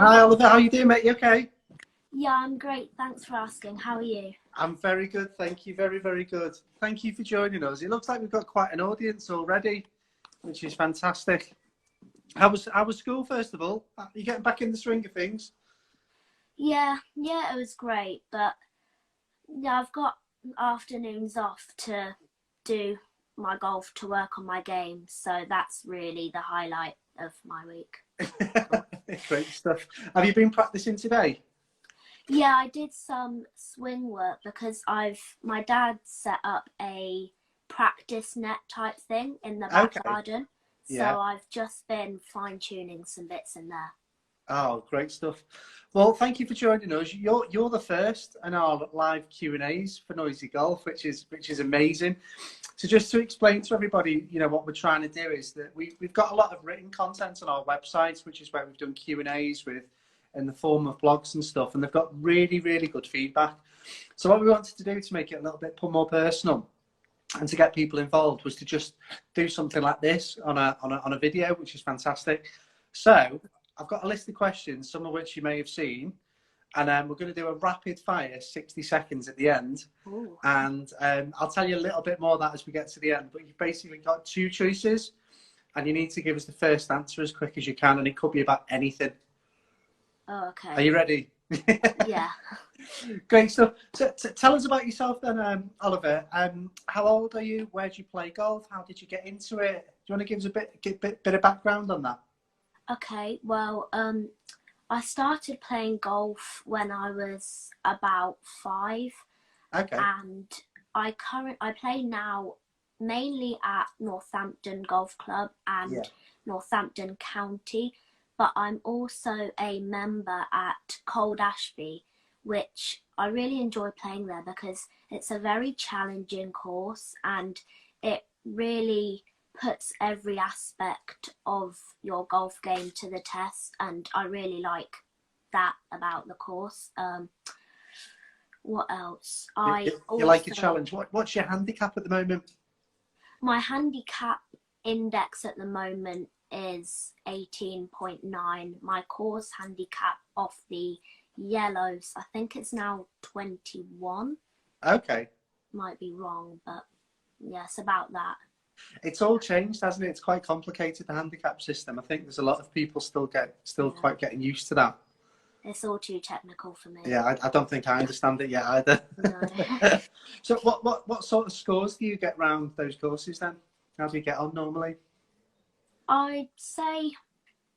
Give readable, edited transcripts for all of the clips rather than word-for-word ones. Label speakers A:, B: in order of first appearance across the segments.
A: Hi Oliver, how you doing, mate? You okay?
B: Yeah, I'm great. Thanks for asking. How are you?
A: I'm very good, thank you. Very, very good. Thank you for joining us. It looks like we've got quite an audience already, which is fantastic. How was school, first of all? Are you getting back in the swing of things?
B: Yeah, it was great. But yeah, I've got afternoons off to do my golf, to work on my game. So that's really the highlight of my week.
A: Great stuff. Have you been practicing today?
B: Yeah, I did some swing work because my dad set up a practice net type thing in the back
A: Okay.
B: garden. So
A: Yeah.
B: I've just been fine tuning some bits in there.
A: Oh, great stuff. Well, thank you for joining us. You're the first in our live Q&As for Noisy Golf, which is amazing. So just to explain to everybody, what we're trying to do is that we've got a lot of written content on our website, which is where we've done Q&As with in the form of blogs and stuff, and they've got really, really good feedback. So what we wanted to do to make it a little bit more personal and to get people involved was to just do something like this on a video, which is fantastic. So I've got a list of questions, some of which you may have seen, and we're going to do a rapid fire 60 seconds at the end.
B: Ooh.
A: And I'll tell you a little bit more of that as we get to the end, but you've basically got two choices and you need to give us the first answer as quick as you can, and it could be about anything.
B: Oh, okay.
A: Are you ready?
B: Yeah.
A: Great stuff. So tell us about yourself then, Oliver. How old are you? Where do you play golf? How did you get into it? Do you want to give us a bit of background on that?
B: Okay, well, I started playing golf when I was about 5,
A: Okay.
B: and I play now mainly at Northampton Golf Club and
A: Yeah.
B: Northampton County, but I'm also a member at Cold Ashby, which I really enjoy playing there because it's a very challenging course and it really puts every aspect of your golf game to the test, and I really like that about the course. What else?
A: You like a challenge. What's your handicap at the moment?
B: My handicap index at the moment is 18.9. My course handicap off the yellows, I think it's now 21.
A: Okay.
B: Might be wrong, but yes, about that.
A: It's all changed, hasn't it? It's quite complicated, the handicap system. I think there's a lot of people still quite getting used to that.
B: It's all too technical for me.
A: Yeah, I don't think I understand it yet either.
B: No.
A: So what sort of scores do you get round those courses then? How do you get on normally?
B: I'd say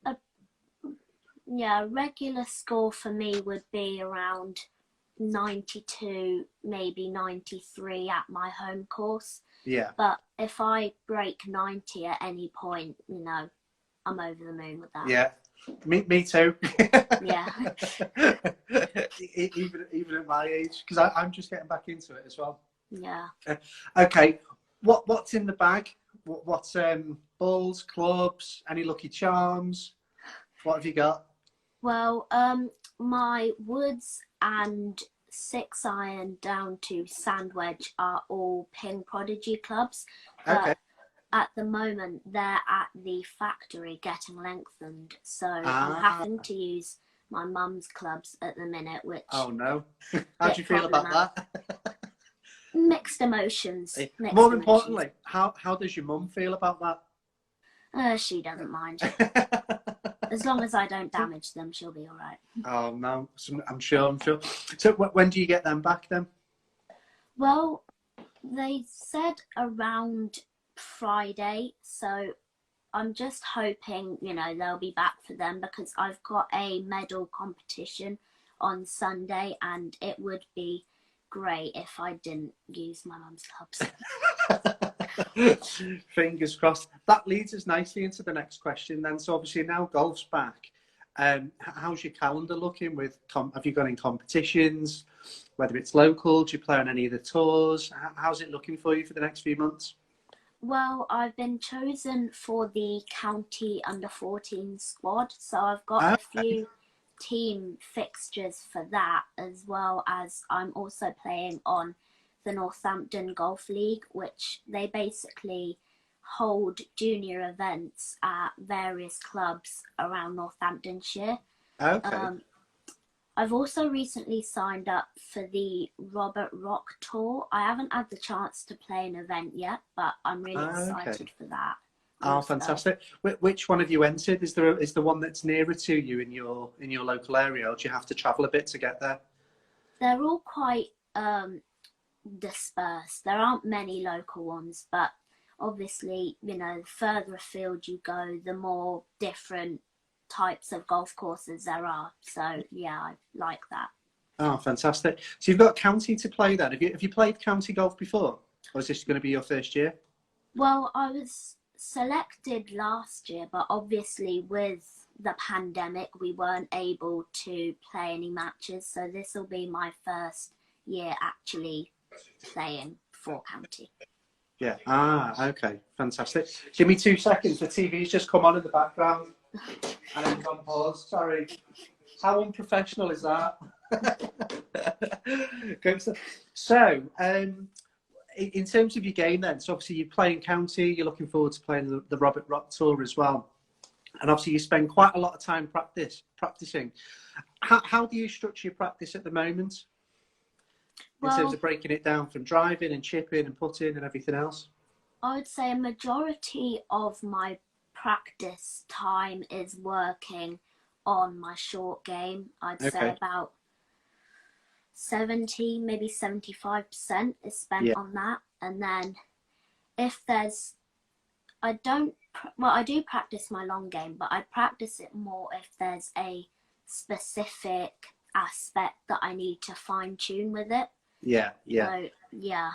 B: a regular score for me would be around 92, maybe 93 at my home course.
A: Yeah.
B: But if I break 90 at any point, I'm over the moon with that.
A: Yeah. Me too.
B: Yeah.
A: even at my age, because I'm just getting back into it as well.
B: Yeah.
A: Okay. What's in the bag? What's balls, clubs, any lucky charms? What have you got?
B: Well, my woods and 6-iron down to sand wedge are all Ping Prodigy clubs.
A: Okay.
B: At the moment, they're at the factory getting lengthened, so I'm having to use my mum's clubs at the minute, which...
A: Oh, no. How do you feel about that?
B: Mixed emotions.
A: More importantly, how does your mum feel about
B: that? She doesn't mind. As long as I don't damage them, she'll be all right.
A: Oh, no. I'm sure. So when do you get them back then?
B: Well, they said around Friday, so I'm just hoping they'll be back for them, because I've got a medal competition on Sunday and it would be great if I didn't use my mum's clubs.
A: Fingers crossed. That leads us nicely into the next question then. So obviously now golf's back. How's your calendar looking? Have you got any competitions, whether it's local? Do you play on any of the tours? How's it looking for you for the next few months?
B: Well, I've been chosen for the county under-14 squad, so I've got a few team fixtures for that, as well as I'm also playing on the Northampton Golf League, which they basically hold junior events at various clubs around Northamptonshire.
A: Okay.
B: I've also recently signed up for the Robert Rock tour. I haven't had the chance to play an event yet, but I'm really excited for that.
A: Oh,
B: also.
A: fantastic! Which one have you entered? Is there is the one that's nearer to you in your local area, or do you have to travel a bit to get there?
B: They're all quite dispersed. There aren't many local ones, but obviously, you know, the further afield you go, the more different types of golf courses there are. So yeah, I like that.
A: Oh, fantastic! So you've got county to play then. Have you played county golf before, or is this going to be your first year?
B: Well, I was selected last year, but obviously with the pandemic, we weren't able to play any matches. So this will be my first year actually playing for county.
A: Yeah. Ah, okay. Fantastic. Give me 2 seconds. The TV's just come on in the background and it's on pause. Sorry. How unprofessional is that? Great stuff. So, in terms of your game then, so obviously you're playing county, you're looking forward to playing the Robert Rock Tour as well. And obviously you spend quite a lot of time practicing. How do you structure your practice at the moment? In terms of breaking it down from driving and chipping and putting and everything else?
B: I would say a majority of my practice time is working on my short game. I'd say about 70, maybe 75% is spent on that. And then if there's, I do practice my long game, but I practice it more if there's a specific aspect that I need to fine tune with it.
A: Yeah.
B: So, yeah.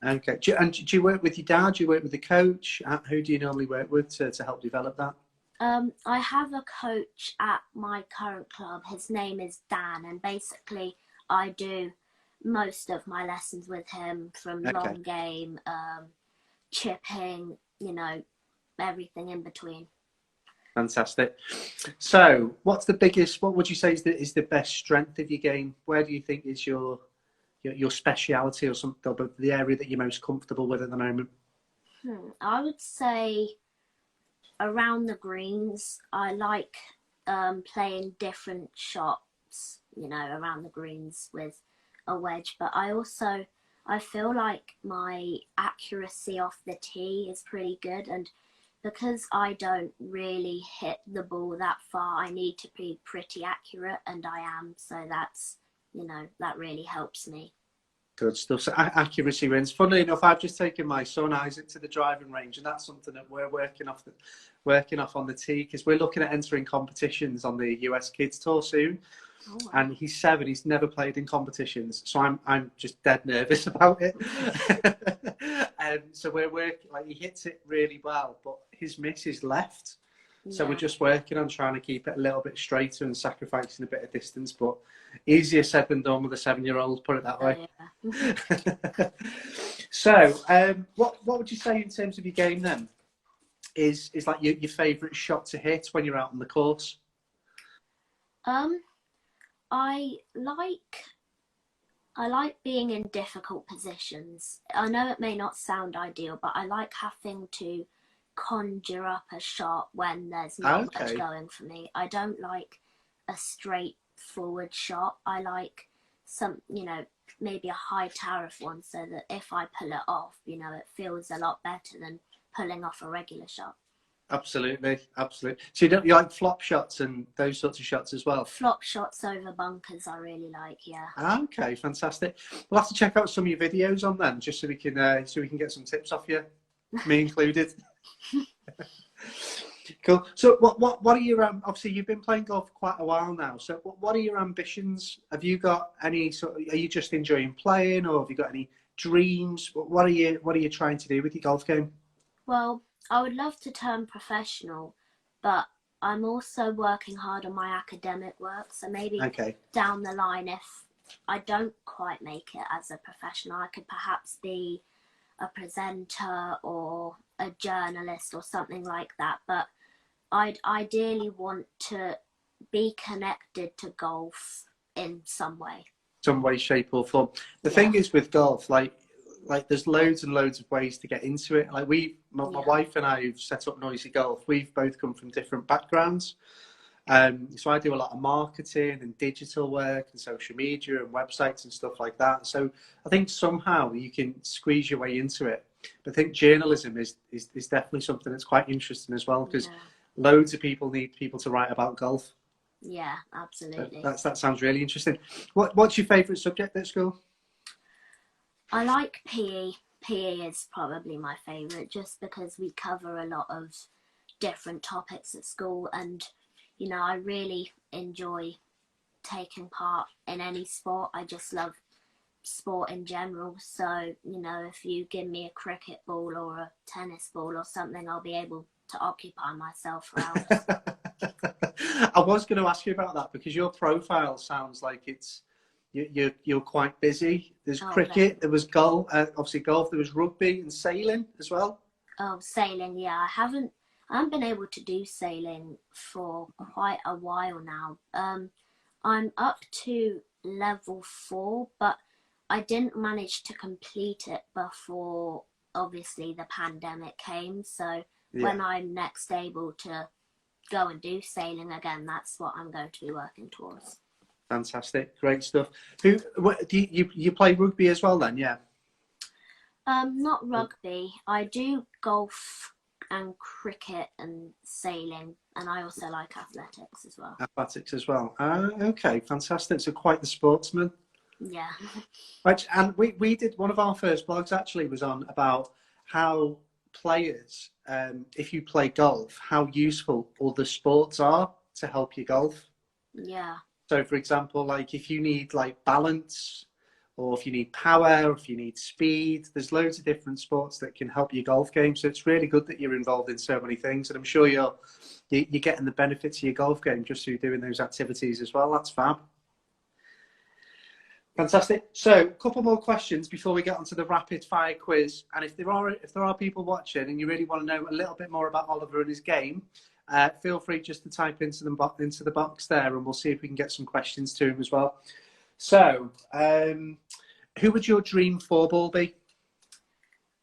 A: Okay. Do you work with your dad? Do you work with the coach? Who do you normally work with to help develop that?
B: I have a coach at my current club. His name is Dan, and basically I do most of my lessons with him, from long game, chipping, you know, everything in between.
A: Fantastic. So what would you say is the best strength of your game? Where do you think is your speciality, or something, the area that you're most comfortable with at the moment?
B: I would say around the greens. I like playing different shots, you know, around the greens with a wedge, but I feel like my accuracy off the tee is pretty good, and because I don't really hit the ball that far, I need to be pretty accurate, and I am, so that's, you know, that really helps me.
A: Good stuff. So accuracy wins. Funnily enough, I've just taken my son Isaac to the driving range, and that's something that we're working off on the tee, because we're looking at entering competitions on the US Kids Tour soon. Oh, wow. And he's 7. He's never played in competitions, so I'm just dead nervous about it. So we're working. Like, he hits it really well, but his miss is left. So we're just working on trying to keep it a little bit straighter and sacrificing a bit of distance, but easier said than done with a 7-year-old, put it that way. Yeah. So what would you say in terms of your game then is like your favourite shot to hit when you're out on the course?
B: I like being in difficult positions. I know it may not sound ideal, but I like having to conjure up a shot when there's not much going for me. I don't like a straightforward shot. I like some, you know, maybe a high tariff one, so that if I pull it off, you know, it feels a lot better than pulling off a regular shot.
A: Absolutely. So you like flop shots and those sorts of shots as well?
B: Flop shots over bunkers I really like, yeah.
A: Okay, fantastic. We'll have to check out some of your videos on then, just so we can get some tips off you, me included. Cool. So what are your obviously you've been playing golf for quite a while now, so what are your ambitions? Have you got any are you just enjoying playing, or have you got any dreams? What are you trying to do with your golf game?
B: Well, I would love to turn professional, but I'm also working hard on my academic work, so maybe down the line, if I don't quite make it as a professional, I could perhaps be a presenter or a journalist or something like that. But I'd ideally want to be connected to golf in some way,
A: shape or form. The thing is with golf, like there's loads and loads of ways to get into it. Like my wife and I, who've set up Noisy Golf, we've both come from different backgrounds. So I do a lot of marketing and digital work and social media and websites and stuff like that. So I think somehow you can squeeze your way into it. But I think journalism is definitely something that's quite interesting as well, because loads of people need people to write about golf.
B: Yeah, absolutely.
A: So that sounds really interesting. What's your favourite subject at school?
B: I like PE. PE is probably my favourite, just because we cover a lot of different topics at school, and you know, I really enjoy taking part in any sport. I just love sport in general. So, you know, if you give me a cricket ball or a tennis ball or something, I'll be able to occupy myself for hours.
A: I was going to ask you about that, because your profile sounds like you're quite busy. There's cricket, there was golf, obviously golf, there was rugby and sailing as well.
B: Oh, sailing, yeah. I haven't been able to do sailing for quite a while now. I'm up to level 4, but I didn't manage to complete it before, obviously, the pandemic came. So when I'm next able to go and do sailing again, that's what I'm going to be working towards.
A: Fantastic, great stuff. Do you play rugby as well then? Yeah.
B: Not rugby. I do golf and cricket and sailing, and I also like athletics as well.
A: Athletics as well. Okay, fantastic. So quite the sportsman.
B: Yeah.
A: Right, and we did one of our first blogs actually was on about how players, if you play golf, how useful other sports are to help you golf.
B: Yeah.
A: So for example, like if you need like balance, or if you need power, or if you need speed, there's loads of different sports that can help your golf game. So it's really good that you're involved in so many things, and I'm sure you're getting the benefits of your golf game just through doing those activities as well. That's fab. Fantastic. So a couple more questions before we get onto the rapid fire quiz. And if there are people watching and you really want to know a little bit more about Oliver and his game, feel free just to type into the box there, and we'll see if we can get some questions to him as well. So, who would your dream 4-ball be?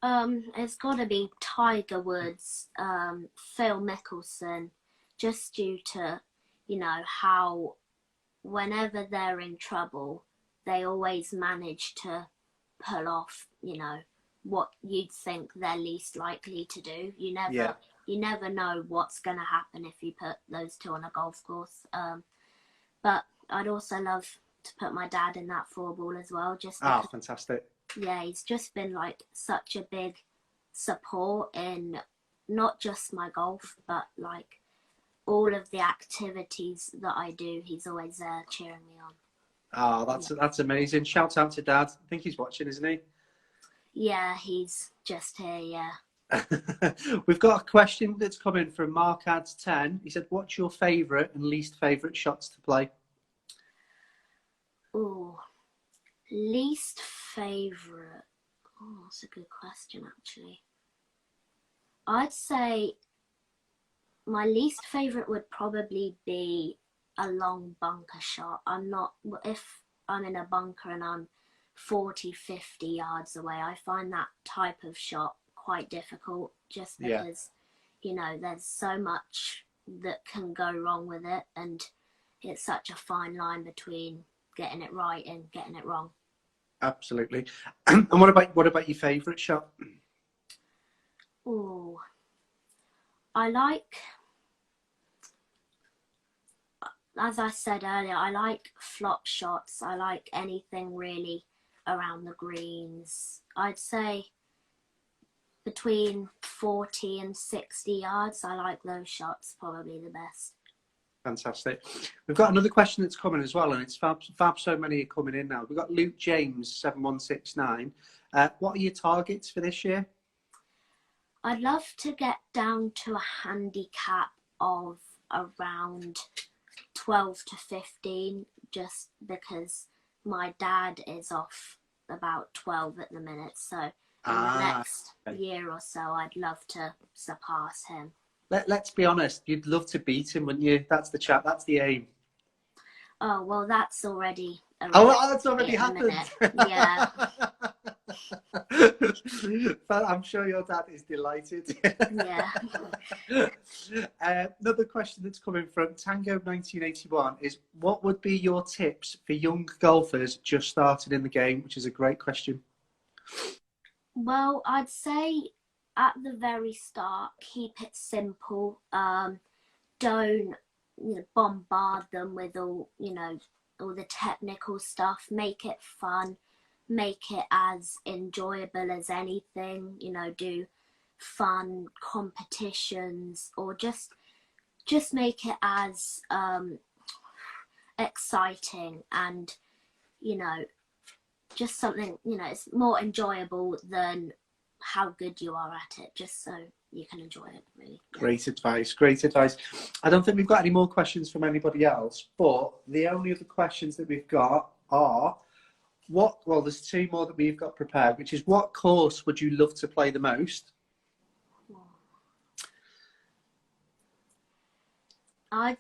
B: It's got to be Tiger Woods, Phil Mickelson, just due to, you know, how whenever they're in trouble, they always manage to pull off, you know, what you'd think they're least likely to do. You never know what's going to happen if you put those two on a golf course. But I'd also love to put my dad in that 4-ball as well. Just because,
A: fantastic.
B: Yeah, he's just been like such a big support in not just my golf, but like all of the activities that I do. He's always there cheering me on.
A: Oh, that's amazing. Shout out to Dad. I think he's watching, isn't he?
B: Yeah, he's just here, yeah.
A: We've got a question that's coming from Mark Adds 10. He said, what's your favourite and least favourite shots to play?
B: Ooh, least favourite. Oh, that's a good question, actually. I'd say my least favourite would probably be a long bunker shot. If I'm in a bunker and I'm 40, 50 yards away, I find that type of shot quite difficult, just because, you know, there's so much that can go wrong with it, and it's such a fine line between getting it right and getting it wrong. Absolutely.
A: And what about your favourite shot?
B: Oh, I like, as I said earlier, I like flop shots. I like anything really around the greens. I'd say between 40 and 60 yards. I like those shots probably the best.
A: Fantastic. We've got another question that's coming as well, and it's fab so many are coming in now. We've got Luke James 7169. What are your targets for this year?
B: I'd love to get down to a handicap of around 12 to 15, just because my dad is off about 12 at the minute. So in the next year or so, I'd love to surpass him.
A: Let's be honest, you'd love to beat him, wouldn't you? That's the aim.
B: Oh, well, that's already
A: that's already happened.
B: Yeah.
A: But I'm sure your dad is delighted.
B: Yeah.
A: Another question that's coming from Tango 1981 is, what would be your tips for young golfers just started in the game? Which is a great question.
B: Well, I'd say at the very start, keep it simple. Don't bombard them with all the technical stuff. Make it fun. Make it as enjoyable as anything. Do fun competitions, or just make it as exciting and just something it's more enjoyable than how good you are at it, just so you can enjoy it, really.
A: Great advice, great advice. I don't think we've got any more questions from anybody else, but the only other questions that we've got are there's two more that we've got prepared, which is, what course would you love to play the most?
B: I'd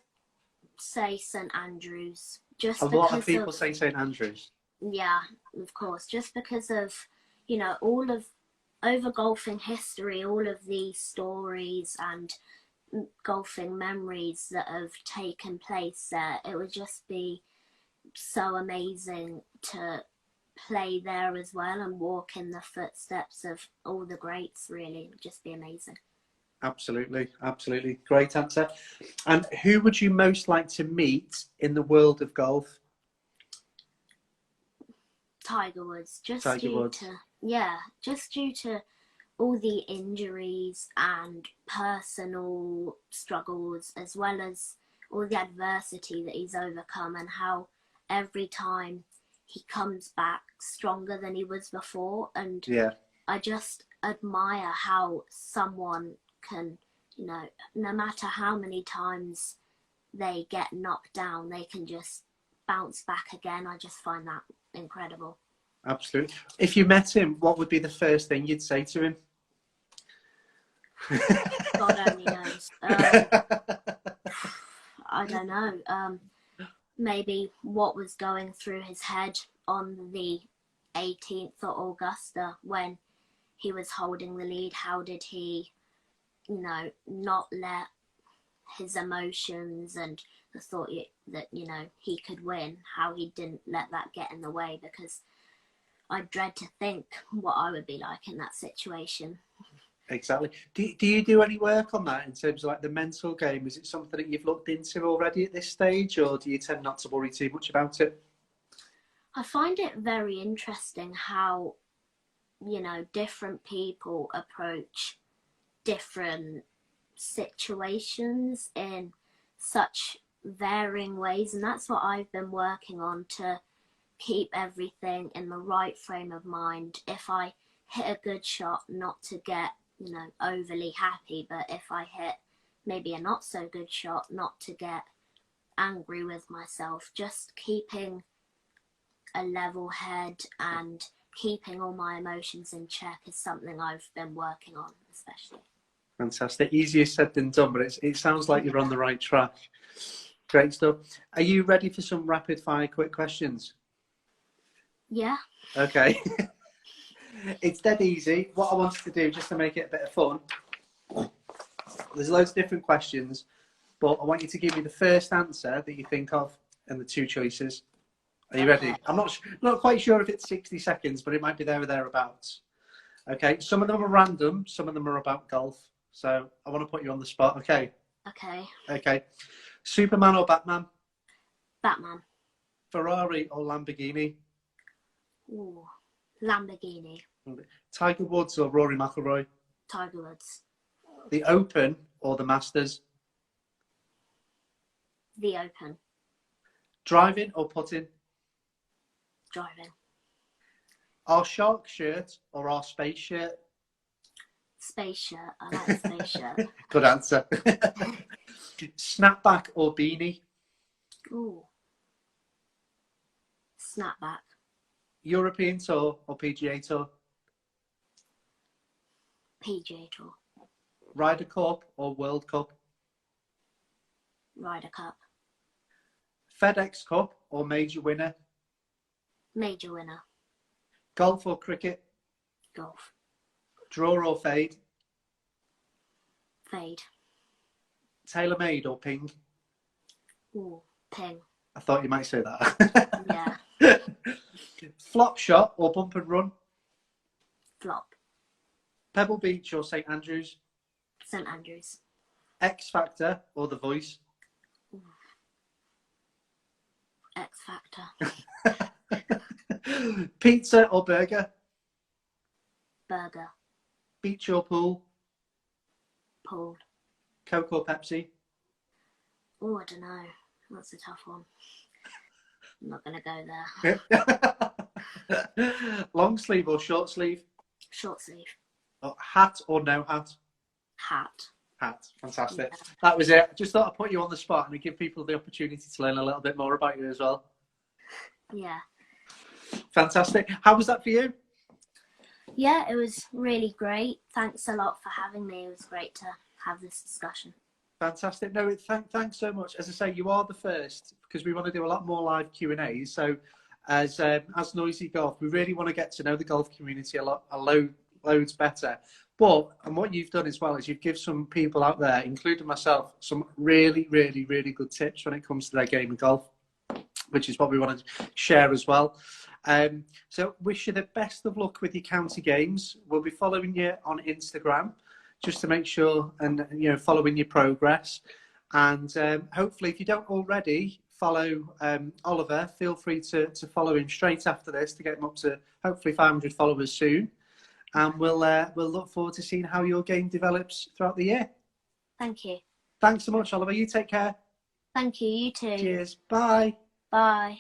B: say St Andrews.
A: A lot of people say St Andrews.
B: Yeah, of course. Just because of, all of over golfing history, all of the stories and golfing memories that have taken place there. It would just be so amazing to play there as well and walk in the footsteps of all the greats, really. It would just be amazing.
A: Absolutely, absolutely. Great answer. And who would you most like to meet in the world of golf?
B: Tiger Woods. Just due to all the injuries and personal struggles, as well as all the adversity that he's overcome, and how every time he comes back stronger than he was before. And I just admire how someone can, no matter how many times they get knocked down, they can just bounce back again. I just find that incredible.
A: Absolutely. If you met him, what would be the first thing you'd say to him?
B: God only knows. I don't know. Maybe what was going through his head on the 18th at Augusta when he was holding the lead. How did he, not let his emotions and the thought that, he could win, how he didn't let that get in the way, because I dread to think what I would be like in that situation.
A: Exactly. Do you do any work on that in terms of like the mental game? Is it something that you've looked into already at this stage, or do you tend not to worry too much about it?
B: I find it very interesting how, different people approach different situations in such varying ways, and that's what I've been working on, to keep everything in the right frame of mind. If I hit a good shot, not to get overly happy, but if I hit maybe a not so good shot, not to get angry with myself. Just keeping a level head and keeping all my emotions in check is something I've been working on, especially.
A: Fantastic. Easier said than done, but it sounds like you're on the right track. Great stuff. Are you ready for some rapid fire quick questions?
B: Yeah.
A: Okay. It's dead easy. What I wanted to do, just to make it a bit of fun, there's loads of different questions, but I want you to give me the first answer that you think of and the two choices. Are you ready? I'm not quite sure if it's 60 seconds, but it might be there or thereabouts. Okay. Some of them are random. Some of them are about golf. So I want to put you on the spot. Okay.
B: Okay.
A: Okay. Superman or Batman?
B: Batman.
A: Ferrari or Lamborghini?
B: Ooh, Lamborghini.
A: Tiger Woods or Rory McIlroy?
B: Tiger Woods.
A: The Open or the Masters?
B: The Open.
A: Driving or putting?
B: Driving.
A: Our shark shirt or our space shirt?
B: Space shirt. I like space shirt.
A: Good answer. Snapback or beanie?
B: Ooh. Snapback.
A: European Tour or PGA Tour?
B: PGA Tour.
A: Ryder Cup or World Cup?
B: Ryder Cup.
A: FedEx Cup or Major Winner?
B: Major winner.
A: Golf or cricket?
B: Golf.
A: Draw or fade?
B: Fade.
A: Tailor-made or ping?
B: Ooh, ping.
A: I thought you might say that.
B: Yeah.
A: Flop shot or bump and run?
B: Flop.
A: Pebble Beach or St Andrews?
B: St Andrews.
A: X Factor or The Voice?
B: Ooh. X Factor.
A: Pizza or burger?
B: Burger.
A: Beach or pool?
B: Pool. Coke
A: or Pepsi?
B: Oh, I don't know. That's a tough one. I'm not going to go there.
A: Long sleeve or short sleeve?
B: Short sleeve.
A: Hat or no hat?
B: Hat.
A: Hat. Fantastic.
B: Yeah.
A: That was it. Just thought I'd put you on the spot and give people the opportunity to learn a little bit more about you as well.
B: Yeah.
A: Fantastic. How was that for you?
B: Yeah, it was really great. Thanks a lot for having me. It was great to have this discussion.
A: Fantastic. No, thanks so much. As I say, you are the first because we want to do a lot more live Q&As. So as Noisy Golf, we really want to get to know the golf community loads better. And what you've done as well is you've given some people out there, including myself, some really, really, really good tips when it comes to their game of golf, which is what we want to share as well. So wish you the best of luck with your county games. We'll be following you on Instagram just to make sure and following your progress. And hopefully, if you don't already follow Oliver, feel free to follow him straight after this to get him up to hopefully 500 followers soon. And we'll look forward to seeing how your game develops throughout the year.
B: Thank you.
A: Thanks so much, Oliver. You take care.
B: Thank you. You too.
A: Cheers. Bye.
B: Bye.